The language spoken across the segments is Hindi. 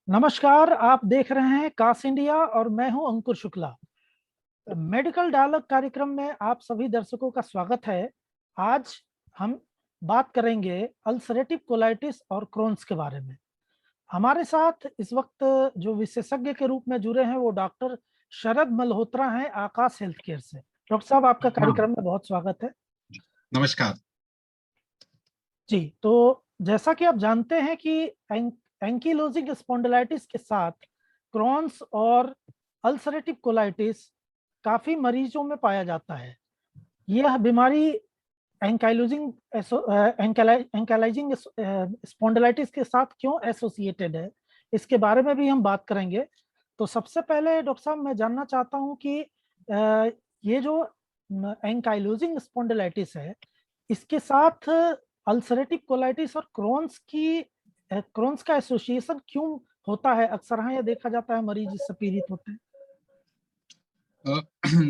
नमस्कार, आप देख रहे हैं कास्ट इंडिया और मैं हूं अंकुर शुक्ला। मेडिकल डायलॉग कार्यक्रम में आप सभी दर्शकों का स्वागत है। आज हम बात करेंगे अल्सरेटिव कोलाइटिस और क्रोन्स के बारे में। हमारे साथ इस वक्त जो विशेषज्ञ के रूप में जुड़े हैं वो डॉक्टर शरद मल्होत्रा हैं, आकाश हेल्थ केयर से। डॉक्टर साहब, आपका कार्यक्रम में बहुत स्वागत है। नमस्कार जी, तो जैसा कि आप जानते हैं कि एंकीलोजिंग स्पॉन्डिलाइटिस के साथ क्रॉन्स और अल्सरेटिव कोलाइटिस काफी मरीजों में पाया जाता है। यह बीमारी एंकाइलोजिंग एंकालाइजिंग स्पॉन्डिलाइटिस के साथ क्यों एसोसिएटेड है, इसके बारे में भी हम बात करेंगे। तो सबसे पहले डॉक्टर साहब, मैं जानना चाहता हूं कि ये जो एंकाइलोजिंग स्पॉन्डिलाइटिस है, इसके साथ अल्सरेटिव कोलाइटिस और क्रोन्स का एसोसिएशन क्यों होता है? अक्सर हाँ, यह देखा जाता है मरीज इससे पीड़ित होते हैं।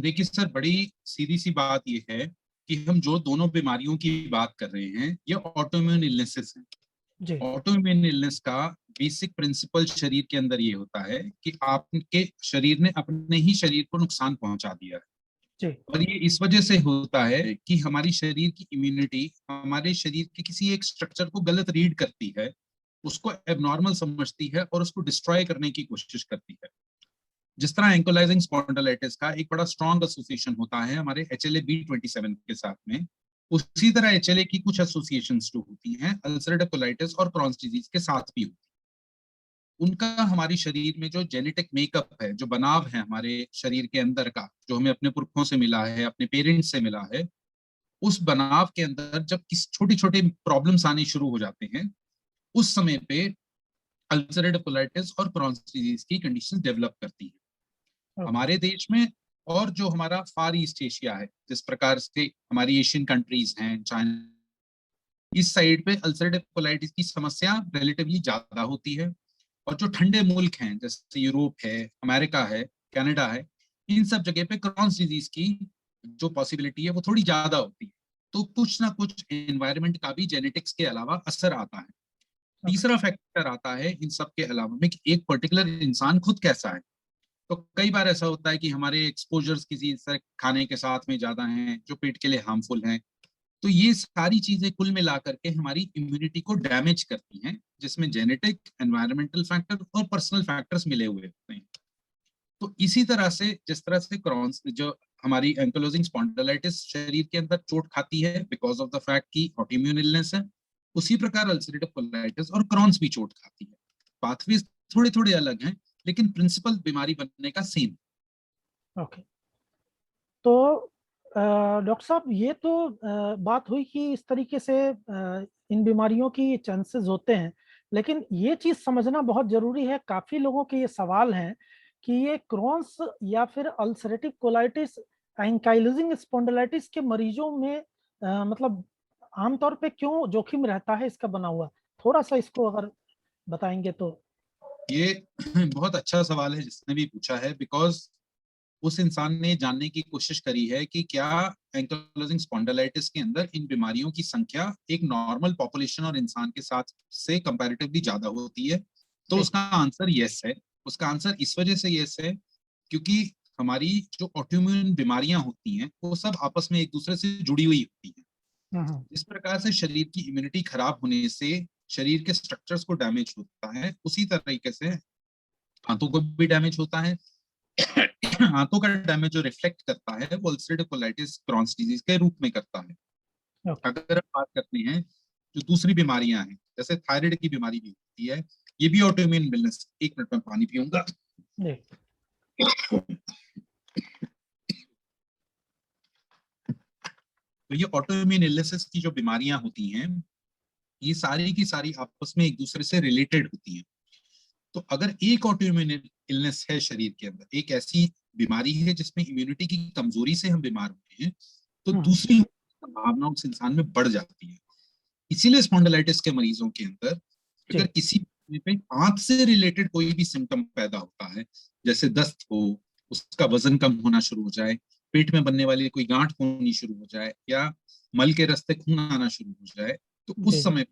देखिए सर, बड़ी सीधी सी बात ये है कि हम जो दोनों बीमारियों की बात कर रहे हैं ये ऑटोइम्यून इलनेसेस हैं। ऑटोइम्यून इलनेस का बेसिक प्रिंसिपल शरीर के अंदर ये होता है कि आपके शरीर ने अपने ही शरीर को नुकसान पहुंचा दिया है। और ये इस वजह से होता है कि हमारी शरीर की इम्यूनिटी हमारे शरीर के किसी एक स्ट्रक्चर को गलत रीड करती है, उसको एबनॉर्मल समझती है और उसको डिस्ट्रॉय करने की कोशिश करती है। जिस तरह एंकोलाइजिंग स्पॉन्डिलाइटिस का एक बड़ा स्ट्रॉन्ग एसोसिएशन होता है हमारे HLA-B27 के साथ में, उसी तरह HLA की कुछ एसोसिएशंस जो होती हैं अल्सरेटिव कोलाइटिस और क्रॉन्स डिजीज के साथ भी होती है। उनका हमारे शरीर में जो जेनेटिक मेकअप है, जो बनाव है हमारे शरीर के अंदर का, जो हमें अपने पुरखों से मिला है, अपने पेरेंट्स से मिला है, उस बनाव के अंदर जब किसी छोटी छोटी प्रॉब्लम्स आनी शुरू हो जाते हैं, उस समय पे अल्सरेटिव कोलाइटिस और क्रॉन्स डिजीज की कंडीशन डेवलप करती है। हमारे देश में और जो हमारा फार ईस्ट एशिया है, जिस प्रकार से हमारी एशियन कंट्रीज हैं, चाइना, इस साइड पे अल्सरेटिव कोलाइटिस की समस्या रिलेटिवली ज्यादा होती है। और जो ठंडे मुल्क हैं जैसे यूरोप है, अमेरिका है, कनाडा है, इन सब जगह पे क्रॉन्स डिजीज की जो पॉसिबिलिटी है वो थोड़ी ज्यादा होती है। तो कुछ ना कुछ एनवायरनमेंट का भी जेनेटिक्स के अलावा असर आता है। तीसरा फैक्टर आता है इन सब के अलावा में कि एक पर्टिकुलर इंसान खुद कैसा है। तो कई बार ऐसा होता है कि हमारे एक्सपोजर्स किसी तरह खाने के साथ में ज्यादा हैं जो पेट के लिए हार्मफुल हैं। तो ये सारी चीजें कुल मिला करके हमारी इम्यूनिटी को डैमेज करती हैं, जिसमें जेनेटिक, एनवायरमेंटल फैक्टर और पर्सनल फैक्टर्स मिले हुए होते हैं। तो इसी तरह से जिस तरह से क्रॉन्स जो हमारी एंकोलोजिंग स्पॉन्डिलाइटिस शरीर के अंदर चोट खाती है बिकॉज ऑफ द फैक्ट की ऑटोइम्यून इलनेस है, उसी प्रकार अल्सरेटिव कोलाइटिस और क्रॉन्स भी चोट खाती है। पाथवेज थोड़े थोड़े अलग हैं लेकिन प्रिंसिपल बीमारी बनने का सेम। ओके, तो डॉक्टर साहब, ये तो बात हुई कि इस तरीके से इन बीमारियों की चांसेस होते हैं, लेकिन ये चीज समझना बहुत जरूरी है। काफी लोगों के ये सवाल हैं कि ये क्रॉन्स या फिर अल्सरेटिव कोलाइटिस एंकाइलोजिंग स्पॉन्डिलाइटिस के मरीजों में मतलब आमतौर पे क्यों जोखिम रहता है इसका बना हुआ। थोड़ा सा इसको अगर बताएंगे तो। ये बहुत अच्छा सवाल है जिसने भी पूछा है, बिकॉज उस इंसान ने जानने की कोशिश करी है कि क्या एंकोलोजिंग स्पॉन्डिलाइटिस के अंदर इन बीमारियों की संख्या एक नॉर्मल पॉपुलेशन और इंसान के साथ से कंपैरेटिवली ज्यादा होती है। तो उसका आंसर यस है। उसका आंसर इस वजह से यस है क्योंकि हमारी जो ऑटोइम्यून बीमारियां होती हैं वो सब आपस में एक दूसरे से जुड़ी हुई होती हैं। जिस प्रकार से शरीर की इम्यूनिटी खराब होने से शरीर के स्ट्रक्चर्स को डैमेज होता है, उसी तरीके से हाथों को भी डैमेज होता है। हाथों का डैमेज जो रिफ्लेक्ट करता है वो अल्सरेटिव कोलाइटिस क्रॉन्स डिजीज के रूप में करता है। अगर हम बात करते हैं जो दूसरी बीमारियां हैं, जैसे थायराइड की बीमारी भी होती है, ये भी ऑटोइम्यून इलनेस। एक मिनट में पानी पीऊंगा। तो ये ऑटोइम्यून इलनेसेस की जो बीमारियां होती हैं, ये सारी की सारी आपस में एक दूसरे से रिलेटेड होती हैं। तो अगर एक ऑटोइम्यून इलनेस है शरीर के अंदर, एक ऐसी बीमारी है जिसमें इम्यूनिटी की कमजोरी से हम बीमार होते हैं, तो दूसरी संभावना उस इंसान में बढ़ जाती है। इसीलिए स्पॉन्डिलाइटिस के मरीजों के अंदर अगर किसी पे आंत से रिलेटेड कोई भी सिम्टम पैदा होता है, जैसे दस्त हो, उसका वजन कम होना शुरू हो जाए, पेट में बनने वाली कोई गांठ होनी शुरू हो जाए, या मल के रास्ते खून आना शुरू हो जाए, तो उस समय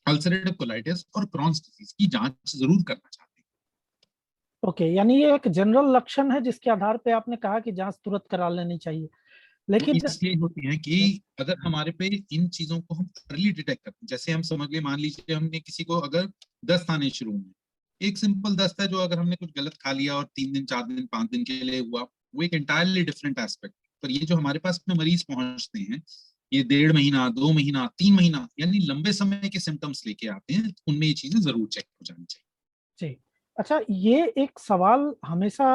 अल्सरेटिव कोलाइटिस और क्रॉन्स डिजीज की जांच जरूर करना चाहते हैं। ओके, यानी ये एक जनरल लक्षण है जिसके आधार पे आपने कहा कि जांच तुरंत करा लेनी चाहिए, लेकिन इसलिए होती है कि अगर हमारे पे इन चीजों को हम अर्ली डिटेक्ट करते हैं, जैसे हम समझ ले, मान लीजिए हमने किसी को अगर दस्त आने शुरू हुए, एक सिंपल दस्त है जो अगर हमने कुछ गलत खा लिया और 3 दिन 4 दिन 5 दिन के लिए हुआ, वो एक एंटायरली डिफरेंट एस्पेक्ट। पर ये जो हमारे पास में मरीज पहुंचते हैं, ये 1.5 महीना 2 महीना 3 महीना यानी लंबे समय के सिम्टम्स लेके आते हैं, उनमें ये चीजें जरूर चेक हो जानी चाहिए। जी, अच्छा, ये एक सवाल हमेशा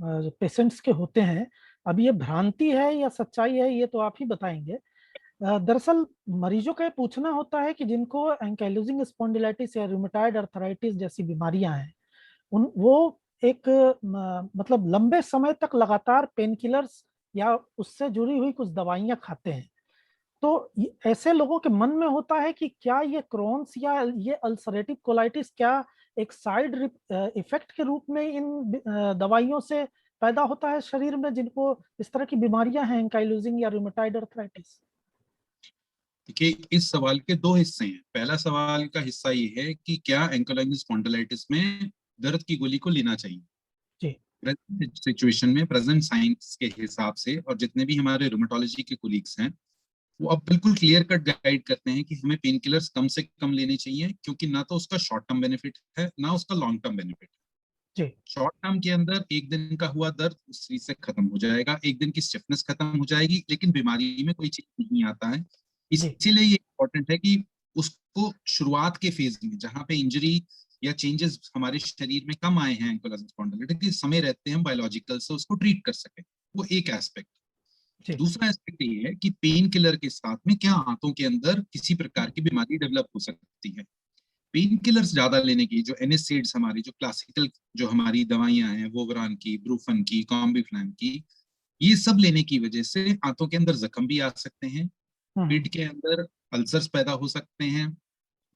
पेशेंट्स के होते हैं, अब ये भ्रांति है या सच्चाई है ये तो आप ही बताएंगे। दरअसल मरीजों का ये पूछना होता है कि जिनको एंकाइलोजिंग स्पॉन्डिलाइटिस या रूमेटॉइड अर्थराइटिस जैसी बीमारियां हैं, उन वो एक मतलब लंबे समय तक लगातार पेन किलर्स या उससे जुड़ी हुई कुछ दवाइयां खाते हैं। तो ऐसे लोगों के मन में होता है कि क्या ये क्रॉन्स या ये अल्सरेटिव कोलाइटिस क्या एक साइड इफेक्ट के रूप में इन दवाइयों से पैदा होता है शरीर में, जिनको इस तरह की बीमारियां हैं, एंकाइलोजिंग या रूमेटॉइड अर्थराइटिस। देखिए, इस सवाल के 2 हिस्से हैं। पहला सवाल का हिस्सा ये है कि क्या एंकाइलोजिंग स्पॉन्डिलाइटिस में दर्द की गोली को लेना चाहिए। जी, प्रेजेंट सिचुएशन में, प्रेजेंट साइंस के हिसाब से, और जितने भी हमारे रूमेटोलॉजी के कोलीग्स हैं, वो अब बिल्कुल क्लियर कट गाइड करते हैं कि हमें पेन किलर्स कम से कम लेने चाहिए, क्योंकि ना तो उसका शॉर्ट टर्म बेनिफिट है ना उसका लॉन्ग टर्म बेनिफिट है। जी, शॉर्ट टर्म के अंदर एक दिन का हुआ दर्द उस चीज से खत्म हो जाएगा, एक दिन की स्टिफनेस खत्म हो जाएगी, लेकिन बीमारी में कोई चीज नहीं आता है। जी, इसीलिए ये इंपॉर्टेंट है कि उसको शुरुआत के फेज में, जहां पे इंजरी या चेंजेस हमारे शरीर में कम आए हैं एंकाइलोजिंग स्पॉन्डिलाइटिस के समय रहते हैं, बायोलॉजिकल से उसको ट्रीट कर सके। वो एक एस्पेक्ट। जी, दूसरा एस्पेक्ट ये है कि पेन किलर के साथ में क्या आंतों के अंदर किसी प्रकार की बीमारी डेवलप हो सकती है। पेन किलर्स ज्यादा लेने की, जो एनएसएड्स हमारी जो क्लासिकल जो हमारी दवाइयां हैं, वोवरान की, ब्रूफन की, कॉम्बिफ्लैम की, ये सब लेने की वजह से आंतों के अंदर जख्म भी आ सकते हैं, पेट के अंदर अल्सर्स पैदा हो सकते हैं,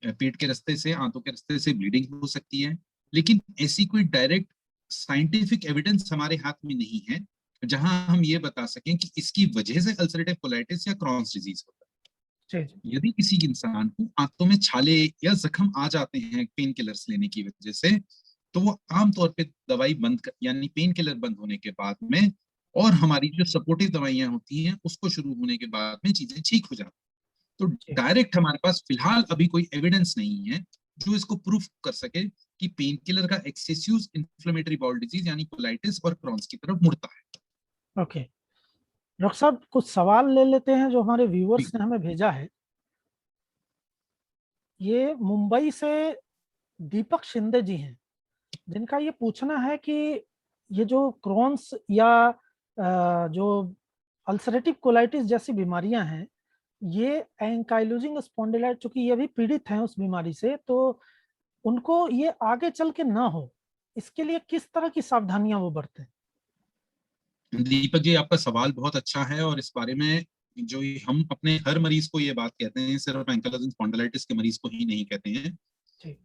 पेट के रास्ते से, आंतों के रास्ते से ब्लीडिंग हो सकती है। लेकिन ऐसी कोई डायरेक्ट साइंटिफिक एविडेंस हमारे हाथ में नहीं है जहां हम ये बता सकें कि इसकी वजह से अल्सरेटिव कोलाइटिस या क्रॉन्स डिजीज होता जी, है। यदि किसी इंसान को आंतों में छाले या जख्म आ जाते हैं पेन किलर्स लेने की वजह से, तो वो आमतौर पे दवाई बंद कर, यानी पेन किलर बंद होने के बाद में और हमारी जो सपोर्टिव दवाइयां होती हैं उसको शुरू होने के बाद में चीजें ठीक हो जाती हैं। तो जी, डायरेक्ट हमारे पास फिलहाल अभी कोई एविडेंस नहीं है जो इसको प्रूफ कर सके कि पेन किलर का एक्सेसिव इन्फ्लेमेटरी बाउल डिजीज यानी कोलाइटिस और क्रॉन्स की तरफ मुड़ता है। ओके। डॉक्टर साहब, कुछ सवाल ले लेते हैं जो हमारे जी। व्यूअर्स ने हमें भेजा है। ये मुंबई से दीपक शिंदे जी हैं, जिनका ये पूछना है कि ये जो क्रॉन्स या जो अल्सरेटिव कोलाइटिस जैसी बीमारियां हैं, ये एंकाइलोजिंग स्पॉन्डिलाइट, चूंकि ये भी पीड़ित हैं उस बीमारी से, तो उनको ये आगे चल के ना हो, इसके लिए किस तरह की सावधानियां वो बरतें। दीपक जी, आपका सवाल बहुत अच्छा है, और इस बारे में जो हम अपने हर मरीज को ये बात कहते हैं, सिर्फ एंकाइलोजिंग स्पॉन्डिलाइटिस के मरीज को ही नहीं कहते हैं। जी,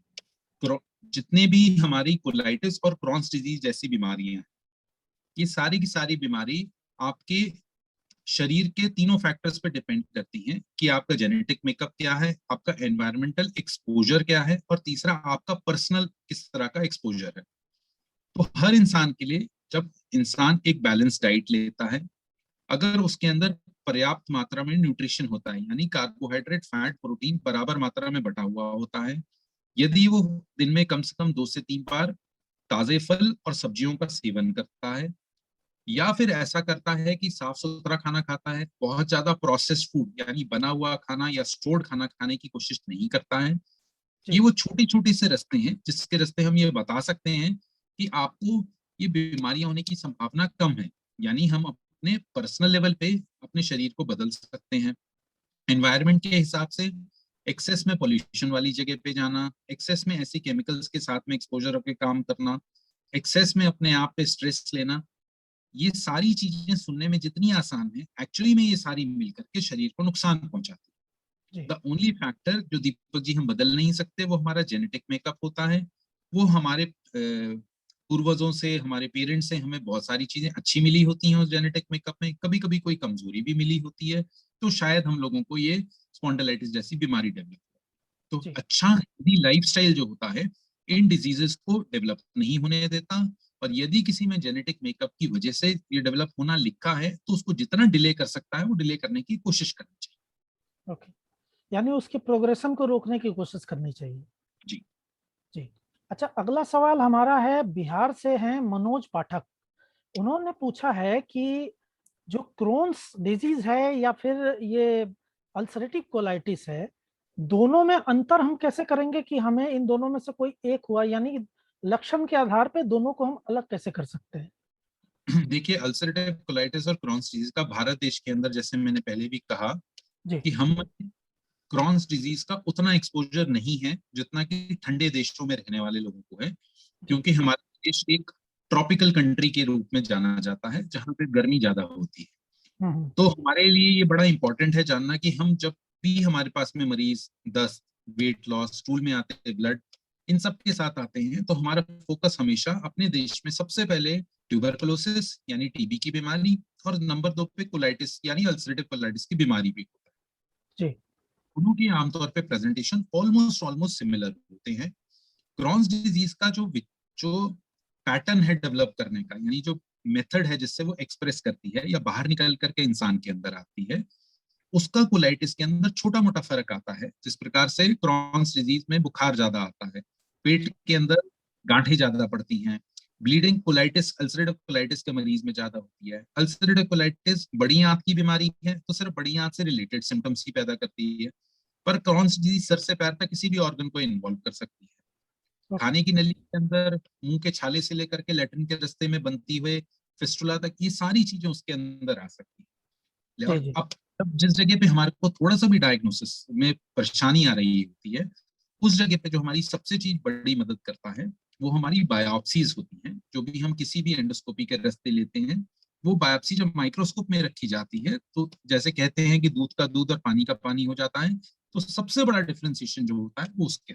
जितने भी हमारी कोलाइटिस और क्रॉन्स डिजीज जैसी बीमारियां हैं, ये सारी की सारी बीमारी आपके शरीर के तीनों फैक्टर्स पे डिपेंड करती हैं कि आपका जेनेटिक मेकअप क्या है, आपका एनवायरमेंटल एक्सपोजर क्या है, और तीसरा आपका पर्सनल किस तरह का एक्सपोजर है। तो हर इंसान के लिए, जब इंसान एक बैलेंस डाइट लेता है, अगर उसके अंदर पर्याप्त मात्रा में न्यूट्रिशन होता है, यानी कार्बोहाइड्रेट फैट प्रोटीन बराबर मात्रा में बटा हुआ होता है, यदि वो दिन में कम से कम 2 से 3 बार ताजे फल और सब्जियों का सेवन करता है, या फिर ऐसा करता है कि साफ सुथरा खाना खाता है, बहुत ज्यादा प्रोसेस्ड फूड यानी बना हुआ खाना या स्टोर्ड खाना खाने की कोशिश नहीं करता है, ये जी, वो छोटी छोटी से रास्ते हैं जिसके रास्ते हम ये बता सकते हैं कि आपको ये बीमारियां होने की संभावना कम है। यानी हम अपने पर्सनल लेवल पे अपने शरीर को बदल सकते हैं, एनवायरनमेंट के हिसाब से, एक्सेस में पॉल्यूशन वाली जगह पे जाना, एक्सेस में ऐसी केमिकल्स के साथ में एक्सपोजर होकर काम करना, एक्सेस में अपने आप पे स्ट्रेस लेना, ये सारी चीजें सुनने में जितनी आसान है, एक्चुअली में ये सारी मिलकर के शरीर को नुकसान पहुंचाती है। द ओनली फैक्टर जो दीपक जी हम बदल नहीं सकते वो हमारा जेनेटिक मेकअप होता है। वो हमारे पूर्वजों से, हमारे पेरेंट्स से हमें बहुत सारी चीजें अच्छी मिली होती हैं उस जेनेटिक मेकअप में, कभी कभी कोई कमजोरी भी मिली होती है, तो शायद हम लोगों को ये स्पॉन्डिलाइटिस जैसी बीमारी डेवलप। तो अच्छा हेल्दी लाइफस्टाइल जो होता है इन डिजीजेस को डेवलप नहीं होने देता, और यदि किसी में जेनेटिक मेकअप की वजह से ये डेवलप होना लिखा है तो उसको जितना डिले कर सकता है वो डिले करने की कोशिश करनी चाहिए। ओके, यानी उसके प्रोग्रेशन को रोकने की कोशिश करनी चाहिए। जी जी। अच्छा, अगला सवाल हमारा है, बिहार से हैं मनोज पाठक। उन्होंने पूछा है कि जो क्रोन्स डिजीज है या फिर ये अल्सरेटिव कोलाइटिस है, दोनों में अंतर हम कैसे करेंगे कि हमें इन दोनों में से कोई एक हुआ, यानी लक्षण के आधार पे दोनों को हम अलग कैसे कर सकते हैं? देखिए, अल्सरेटिव कोलाइटिस और क्रॉन्स डिजीज का भारत देश के अंदर, जैसे मैंने पहले भी कहा जी कि हम क्रॉन्स डिजीज का उतना एक्सपोजर नहीं है जितना कि ठंडे देशों में रहने वाले लोगों को है, क्योंकि हमारा देश एक ट्रॉपिकल कंट्री के रूप में जाना जाता है जहां पे गर्मी ज्यादा होती है। तो हमारे लिए ये बड़ा इंपॉर्टेंट है जानना कि हम जब भी हमारे पास में मरीज दस्त, वेट लॉस, स्टूल में आते हैं ब्लड, इन सब के साथ आते हैं, तो हमारा फोकस हमेशा अपने देश में सबसे पहले ट्यूबरकुलोसिस यानी टीबी की बीमारी, और नंबर 2 पे कोलाइटिस यानी अल्सरेटिव कोलाइटिस की बीमारी भी होता है। जी दोनों की आमतौर पे प्रेजेंटेशन ऑलमोस्ट सिमिलर होते हैं। क्रॉन्स डिजीज का जो पैटर्न है डेवलप करने का, यानी जो मेथड है जिससे वो एक्सप्रेस करती है या बाहर निकल करके इंसान के अंदर आती है, उसका कोलाइटिस के अंदर छोटा मोटा फर्क आता है। जिस प्रकार से क्रॉन्स डिजीज में बुखार ज्यादा आता है, पेट के अंदर गांठें ज्यादा पड़ती हैं, ब्लीडिंग कोलाइटिस, अल्सरेटिव कोलाइटिस के मरीज में ज्यादा होती है। अल्सरेटिव कोलाइटिस बड़ी आंत की बीमारी है तो सिर्फ बड़ी आंत से रिलेटेड सिम्टम्स ही पैदा करती है, पर क्रॉन्स डिजीज सर से पैर तक किसी भी ऑर्गन को इन्वॉल्व कर सकती है। खाने की नली के अंदर, मुंह के छाले से लेकर के लेटरिन के रास्ते में बनती हुए फिस्टुला तक, ये सारी चीजें उसके अंदर आ सकती है। और अब जिस जगह पे हमारे को थोड़ा सा भी डायग्नोसिस में परेशानी आ रही होती है, उस जगह पे जो हमारी सबसे चीज बड़ी मदद करता है वो हमारी बायोप्सीज होती हैं। जो भी हम किसी भी एंडोस्कोपी के रास्ते लेते हैं, वो बायोप्सी जब माइक्रोस्कोप में रखी जाती है तो जैसे कहते हैं कि दूध का दूध और पानी का पानी हो जाता है, तो सबसे बड़ा डिफरेंशिएशन जो होता है वो उसके